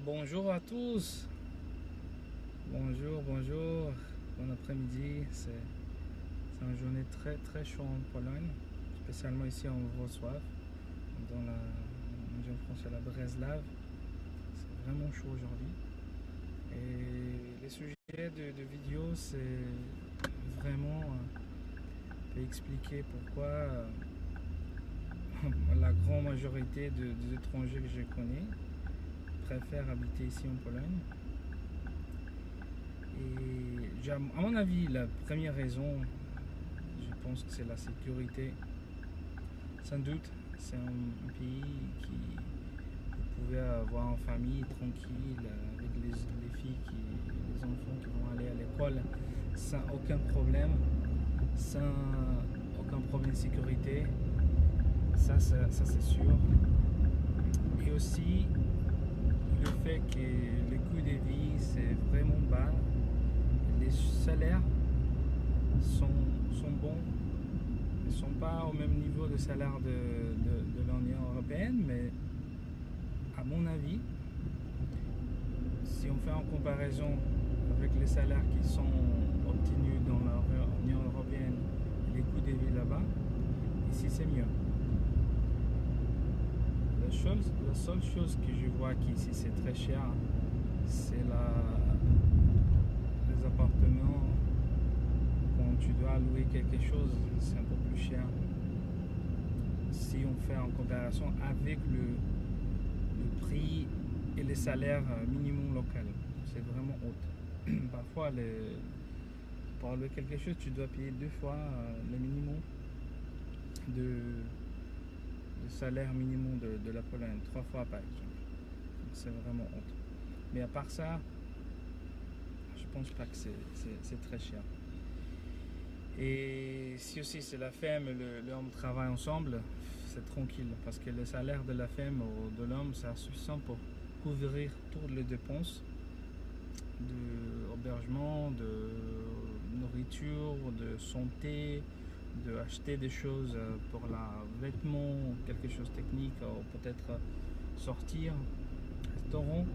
Bonjour à tous, bonjour, bon après-midi. C'est une journée très très chaude en Pologne, spécialement ici en Wrocław, dans la région française, la Breslav. C'est vraiment chaud aujourd'hui. Et les sujets de vidéo, c'est vraiment expliquer pourquoi la grande majorité des étrangers que je connais préfèrent habiter ici en Pologne. Et à mon avis, la première raison, je pense que c'est la sécurité. Sans doute, c'est un pays qui vous pouvez avoir en famille tranquille avec les filles, les enfants qui vont aller à l'école sans aucun problème, sans aucun problème de sécurité. Ça c'est sûr. Et aussi le fait que le coût de vie c'est vraiment bas. Les salaires sont bons. Ils ne sont pas au même niveau de salaire de l'Union européenne, mais à mon avis, si on fait en comparaison avec les salaires qui sont obtenus dans l'Union européenne et les coûts de vie là-bas, ici c'est mieux. La seule chose que je vois qu'ici c'est très cher, c'est les appartements. Quand tu dois louer quelque chose, c'est un peu plus cher. Si on fait en comparaison avec le prix et les salaires minimum local, c'est vraiment haut. Parfois, pour louer quelque chose, tu dois payer 2 fois le minimum de salaire minimum de la Pologne, 3 fois par exemple. C'est vraiment haut. Mais à part ça, je pense pas que c'est très cher. Et si aussi c'est la femme et l'homme travaillent ensemble, c'est tranquille parce que le salaire de la femme ou de l'homme c'est suffisant pour couvrir toutes les dépenses d'hébergement, de nourriture, de santé, de acheter des choses pour les vêtements, quelque chose de technique, ou peut-être sortir, restaurant.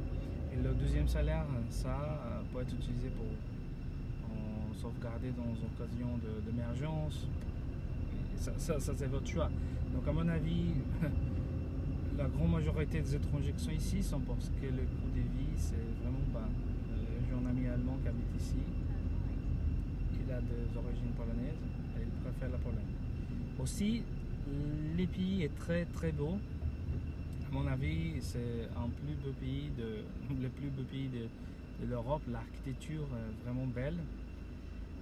Et le deuxième salaire, ça peut être utilisé pour sauvegarder dans occasion d'émergence. Ça c'est votre choix. Donc à mon avis, la grande majorité des étrangers qui sont ici sont parce que le coût de vie c'est vraiment bas. J'ai un ami allemand qui habite ici. Il a des origines polonaises et il préfère la Pologne. Aussi, le pays est très très beau. À mon avis, c'est un plus beau pays le plus beau pays de l'Europe. L'architecture est vraiment belle.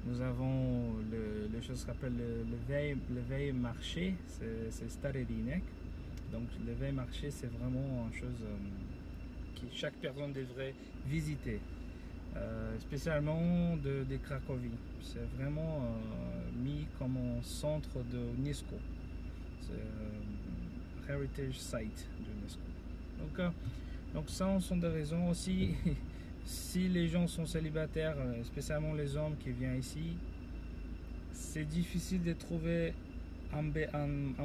Nous avons le chose qu'on appelle le veille marché, c'est Stary Rynek. Donc le veille marché, c'est vraiment une chose que chaque personne devrait visiter, spécialement de Cracovie. C'est vraiment mis comme un centre de l'UNESCO. C'est Heritage Site de l'UNESCO. Donc ça, sont des raisons aussi. Si les gens sont célibataires, spécialement les hommes qui viennent ici, c'est difficile de trouver en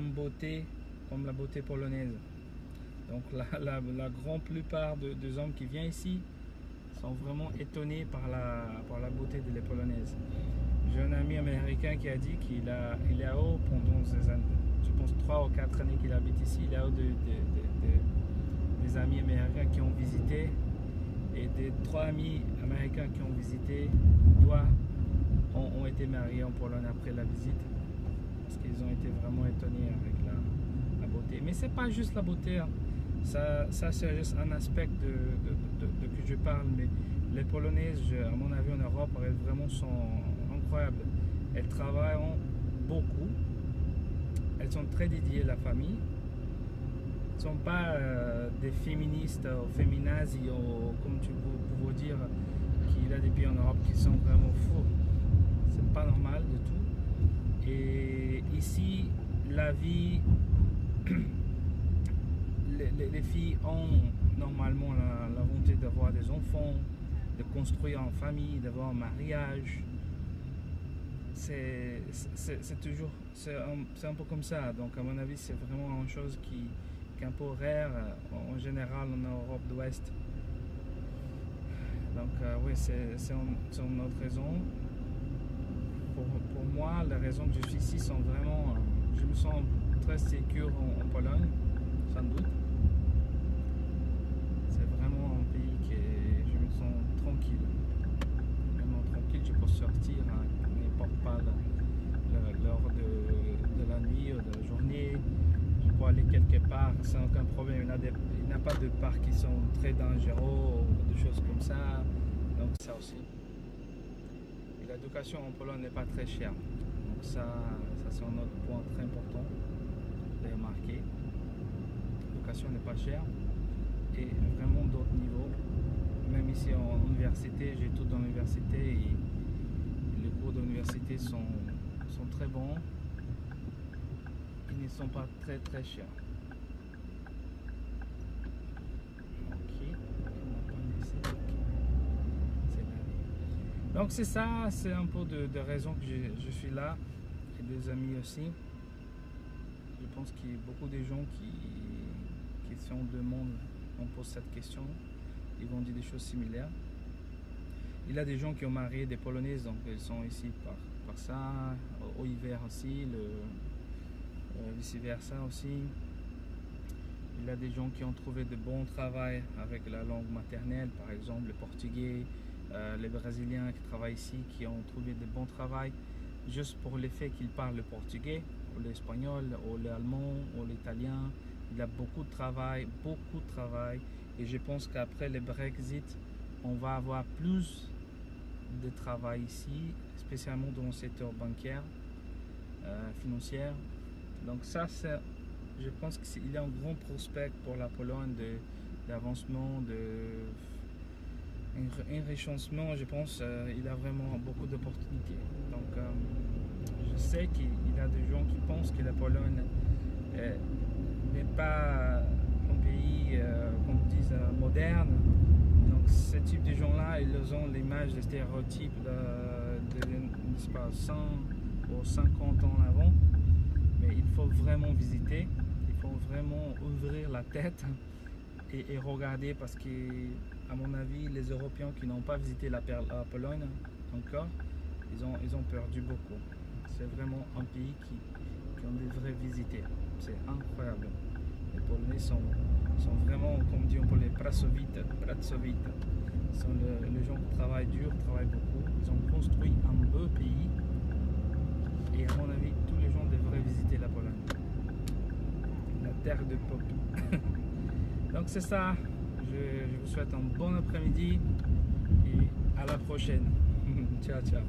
beauté comme la beauté polonaise. Donc la grande plupart des hommes qui viennent ici sont vraiment étonnés par la beauté de les polonaises. J'ai un ami américain qui a dit qu'il est à haut pendant ces années, je pense 3 ou 4 années qu'il habite ici, il est à haut des amis américains qui ont visité. Et des 3 amis américains qui ont visité, ont été mariés en Pologne après la visite parce qu'ils ont été vraiment étonnés avec la beauté. Mais c'est pas juste la beauté, hein. Ça c'est juste un aspect de que je parle. Mais les Polonaises, à mon avis en Europe, elles vraiment sont incroyables. Elles travaillent beaucoup, elles sont très dédiées à la famille. Ne sont pas des féministes ou féminazis ou comme tu peux dire qu'il y a des pays en Europe qui sont vraiment faux. C'est pas normal du tout. Et ici, la vie, les filles ont normalement la volonté d'avoir des enfants, de construire en famille, d'avoir un mariage. C'est toujours, c'est un peu comme ça. Donc à mon avis, c'est vraiment une chose qui un peu rare en général en Europe de l'Ouest. Donc oui, c'est une autre raison. Pour moi, les raisons que je suis ici sont vraiment... je me sens très sécure en Pologne, sans doute. C'est vraiment un pays que je me sens tranquille. Vraiment tranquille, je peux sortir à n'importe pas l'heure de la nuit ou de la journée. Je peux aller quelque part sans aucun problème. Il n'y a pas de parcs qui sont très dangereux ou des choses comme ça. Donc ça aussi. Et l'éducation en Pologne n'est pas très chère. Donc ça c'est un autre point très important de remarquer. L'éducation n'est pas chère et vraiment d'autres niveaux. Même ici en université, j'étudie dans l'université et les cours d'université sont très bons. Ils ne sont pas très chers. Donc c'est ça, c'est un peu de raison que je suis là, et des amis aussi. Je pense qu'il y a beaucoup de gens qui si on demande, on pose cette question, ils vont dire des choses similaires. Il y a des gens qui ont marié des Polonaises, donc ils sont ici par ça, au hiver aussi, vice versa aussi. Il y a des gens qui ont trouvé de bons travail avec la langue maternelle, par exemple le portugais, les Brésiliens qui travaillent ici, qui ont trouvé de bons travail juste pour le fait qu'ils parlent le portugais, ou l'espagnol, ou l'allemand, ou l'italien. Il y a beaucoup de travail, et je pense qu'après le Brexit, on va avoir plus de travail ici, spécialement dans le secteur bancaire, financier. Donc ça, je pense qu'il y a un grand prospect pour la Pologne d'avancement, enrichissement. Je pense il y a vraiment beaucoup d'opportunités. Donc je sais qu'il y a des gens qui pensent que la Pologne n'est pas un pays, comme on dit, moderne. Donc ce type de gens-là, ils ont l'image, les stéréotypes de 100 ou 50 ans avant. Mais il faut vraiment visiter, il faut vraiment ouvrir la tête et regarder, parce que, à mon avis, les Européens qui n'ont pas visité la Pologne encore, ils ont perdu beaucoup. C'est vraiment un pays qu'on devrait visiter. C'est incroyable. Les Polonais sont vraiment, comme dit on les pracowites. Ce sont les gens qui travaillent dur, travaillent beaucoup. Ils ont construit un beau pays. Et à mon avis, tous les gens devraient visiter la Pologne. La terre de peuple. Donc c'est ça. Je vous souhaite un bon après-midi et à la prochaine. Ciao, ciao.